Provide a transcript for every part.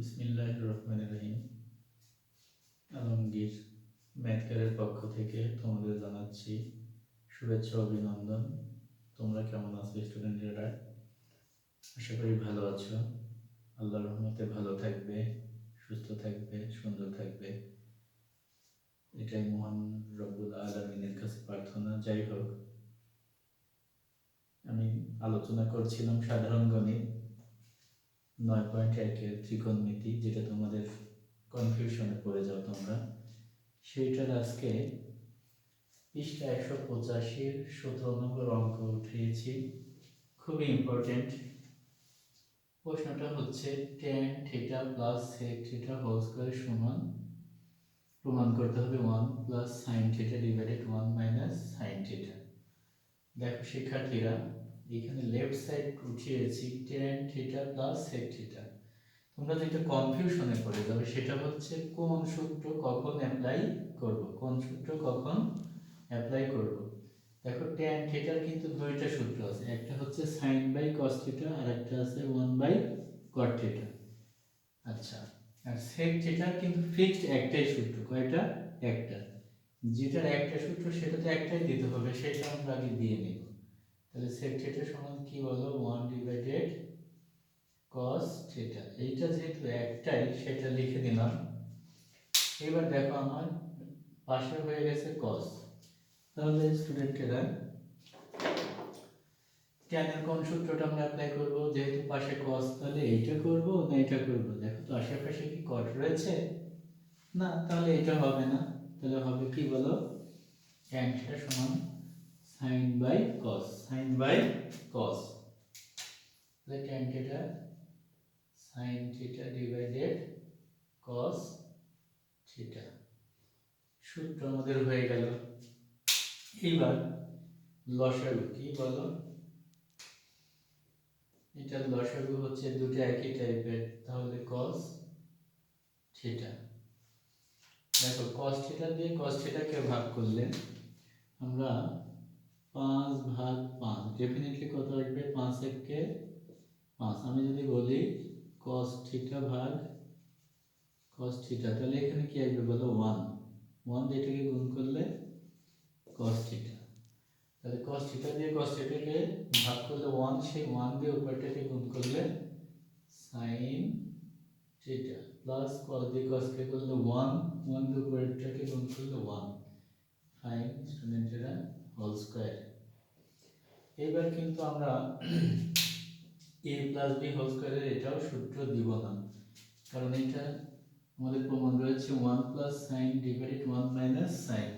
বিসমিল্লাহির রহমানির রহিম। আলমগীর ম্যাথকেয়ারের পক্ষ থেকে তোমাদের জানাচ্ছি শুভেচ্ছা ও অভিনন্দন। তোমরা কেমন আছো স্টুডেন্টরা? আশা করি ভালো আছো। আল্লাহর রহমতে ভালো থাকবে, সুস্থ থাকবে, সুন্দর থাকবে, এটাই মহান রব্বুল আলামিনের কাছে প্রার্থনা। যাই হোক, আমি আলোচনা করছিলাম সাধারণ গণিত 9.1-এর ত্রিকোণমিতি, যেটা তোমাদের কনফিউশনে পড়ে যাও তোমরা। সেইটার আজকে পৃষ্ঠা 185-র 17 নম্বর অঙ্ক উঠিয়েছি। খুবই ইম্পর্টেন্ট প্রশ্নটা হচ্ছে tan theta plus sec theta whole square সমান প্রমাণ করতে হবে 1 plus sin theta divided 1 minus sin theta. দেখো শিক্ষার্থীরা, এখানে লেফট সাইড উঠিয়েছি tan theta plus sec theta. তোমরা যেটা কনফিউশনে পড়ে যাবে সেটা হচ্ছে কোন সূত্র কখন অ্যাপ্লাই করব, কোন সূত্র কখন অ্যাপ্লাই করব। দেখো tan থিটার কিন্তু দুইটা সূত্র আছে, একটা হচ্ছে sin বাই cos থিটা আর একটা আছে 1 বাই cot থিটা। আচ্ছা, আর sec থিটার কিন্তু ফিক্সড একটাই সূত্র। কয়টা? একটা। যেটার একটা সূত্র সেটা তো একটাই দিতে হবে, সেটা আমরা আগে দিয়ে নেব। তাহলে sec থিটা সমান কি বলো? 1 ডিভাইডেড cos থিটা। এইটা যেহেতু একটাই সেটা লিখে দিলাম। এবার দেখো আমার পাশে হয়ে গেছে cos। তাহলে স্টুডেন্টেরা tan এর কোন সূত্রটা আমরা অ্যাপ্লাই করব? যেহেতু পাশে cos, তাহলে এইটা করব না এটা করব? দেখো তো আশেপাশে কি cot রয়েছে? না, তাহলে এটা হবে না। তাহলে হবে কি বলো? tan থিটা সমান sin by cos, sin by cos। তাহলে tan theta sin theta divided cos theta সূত্র আমাদের হয়ে গেল। এবার লসাগু কি বলো? এটার লসাগু হচ্ছে দুটো একই টাইপের, তাহলে cos থিটা। দেখো cos থিটা দিয়ে cos থিটাকে ভাগ করলে আমরা 5 ভাগ 5 ডেফিনেটলি কত আসবে? 5 একে 5। আমি যদি বলি cos থিটা ভাগ cos থিটা, তাহলে এখানে কি আসবে বলো? 1। 1 দিয়ে এটাকে গুণ করলে cos থিটা। তাহলে cos থিটা দিয়ে cos থিটাকে ভাগ করলে 1, সেই 1 দিয়ে উপরটাকে গুণ করলে sin থিটা প্লাস cos দিয়ে cos কে করলে 1, 1 দিয়ে উপরটাকে গুণ করলে 1, ফাইন স্টুডেন্টেরা, হোল স্কয়ার। এবার কিন্তু আমরা a প্লাস b হোল স্কয়ারের এটাও সূত্র দিব না, কারণ এটা আমাদের প্রমাণ রয়েছে 1 plus sin divided 1 minus sin।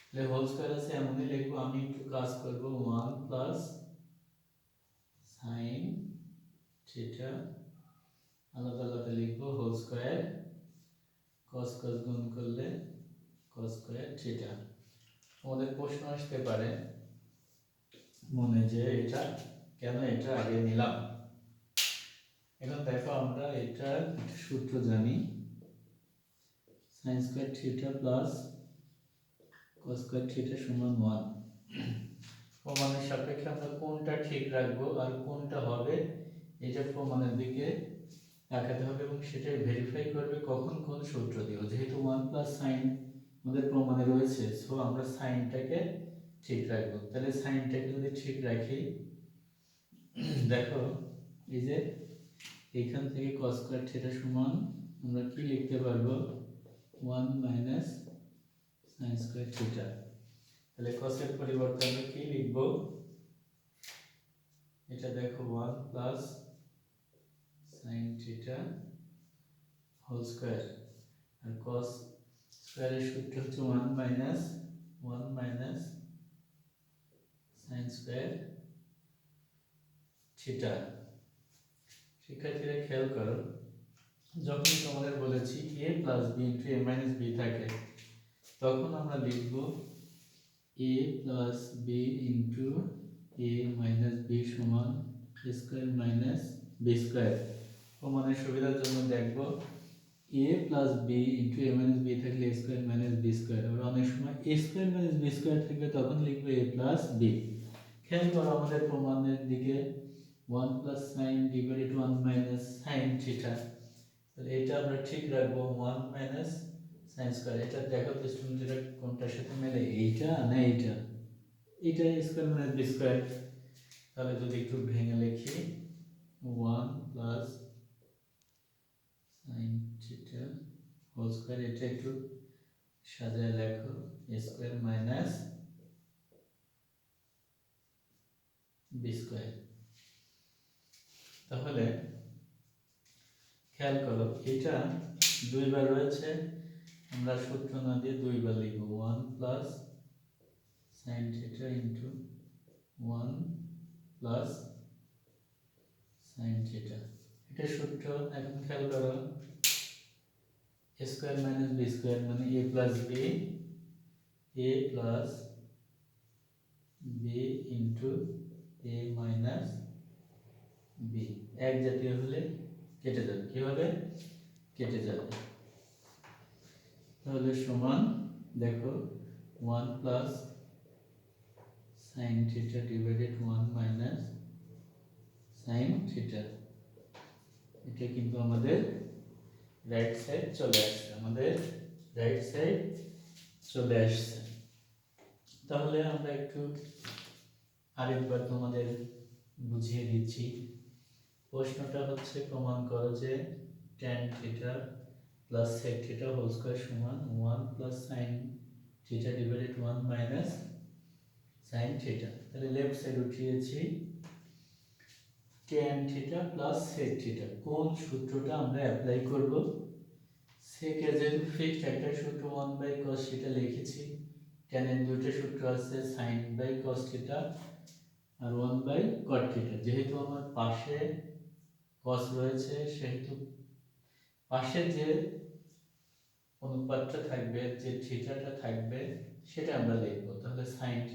তাহলে হোল স্কয়ার আছে এমনই লিখবো। আমি একটু কাজ করব, 1 প্লাস sin থিটা আলাদা আলাদা লিখবো, হোল স্কয়ার, cos cos গুণ করলে cos স্কয়ার থিটা। আমাদের প্রশ্ন আসতে পারে মনে যে এটা কেন এটা আগে নিলাম। এখন দেখো আমরা এটা সূত্র জানি, sin square theta plus cos square theta সমান 1। প্রমাণের সাপেক্ষে আমরা কোনটা ঠিক রাখবো আর কোনটা হবে এটা প্রমাণের দিকে তাকাতে হবে এবং সেটাই ভেরিফাই করবে কখন কোন সূত্র দিব। যেহেতু 1 প্লাস সাইন আমাদের প্রমাণে রয়েছে, সো আমরা সাইনটাকে ঠিক রাখবো। তাহলে সাইনটাকে যদি ঠিক রাখি, দেখো এই যে এখান থেকে cos স্কয়ার থিটা সমান আমরা কি লিখতে পারবো? 1 মাইনাস sin স্কয়ার থিটা। তাহলে cos এর পরিবর্তে আমরা কি লিখব? এটা দেখো 1 plus sin theta whole square, আর cos স্কয়ারের সূত্র হচ্ছে 1 মাইনাস sin স্কয়ার থিটা। শিক্ষার্থীরা খেয়াল করো, যখন তোমাদের বলেছি a plus b into a minus b থাকে, তখন আমরা লিখব a plus b into a minus b সমান a square minus b square. প্রমাণের সুবিধার জন্য দেখব a plus b into a minus b থাকলে a square minus b square, আবার অনেক সময় a square minus b square থাকবে তখন লিখব a প্লাস b। খেয়াল করো আমাদের প্রমাণের দিকে, 1 plus sin divided 1 minus sin theta. তাহলে এটা আমরা ঠিক রাখবো 1 মাইনাস সাইন স্কয়ার। এটা দেখো তো স্টুডেন্ট, যেটা কোনটার সাথে মেলে, এইটা না এইটা? এইটা স্কয়ার মানে বি স্কয়ার। তাহলে যদি একটু ভেঙে লিখি 1 plus sine theta whole square, এটা একটু সাজায় লেখো a square minus b square. তাহলে খেয়াল করো, এটা দুইবার রয়েছে, আমরা সূত্র না দিয়ে দুইবার লিখব 1 plus sine theta into 1 plus sine theta, এটা সূত্র। এখন খেয়াল করো, এ স্কয়ার মাইনাস বি স্কয়ার মানে এ প্লাস বি, এ প্লাস বি ইন্টু এ মাইনাস বি। এক জাতীয় হলে কেটে যাবে, কি হবে? কেটে যাবে। তাহলে সমান দেখো 1 plus sine theta divided 1 minus sine theta. এটা কিন্তু আমাদের রাইট সাইড চলে আসছে, আমাদের রাইট সাইড চলে আসছে। তাহলে আমরা একটু আরেকবার তোমাদের বুঝিয়ে দিচ্ছি। প্রশ্নটা হচ্ছে, প্রমাণ করো যে tan theta plus sec theta whole square সমান 1 plus sine theta divided 1 minus sine theta. তাহলে লেফট সাইড উঠিয়েছি tan theta plus sec theta. কোন সূত্রটা আমরা অ্যাপ্লাই করব? sec এর যেহেতু ফিক্সড একটা সূত্র 1 বাই cos থিটা লিখেছি, tan এর দুটো সূত্র আছে sin বাই cos থিটা আর 1 বাই cot থিটা। যেহেতু আমার পাশে cos রয়েছে, সেহেতু পাশে যে অনুপাতটা থাকবে, যে থিটাটা থাকবে, সেটা আমরা লিখব। তাহলে sin